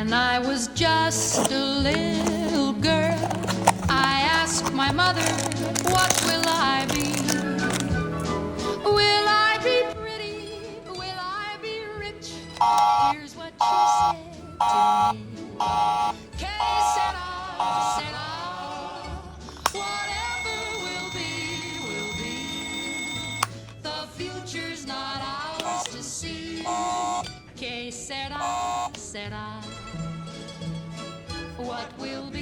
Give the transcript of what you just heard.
When I was just a little girl, I asked my mother, what will I be? Will I be pretty? Will I be rich? Here's what she said to me. QueSera, whatever will be, will be. The future's not ours to see. QueSera, what will be?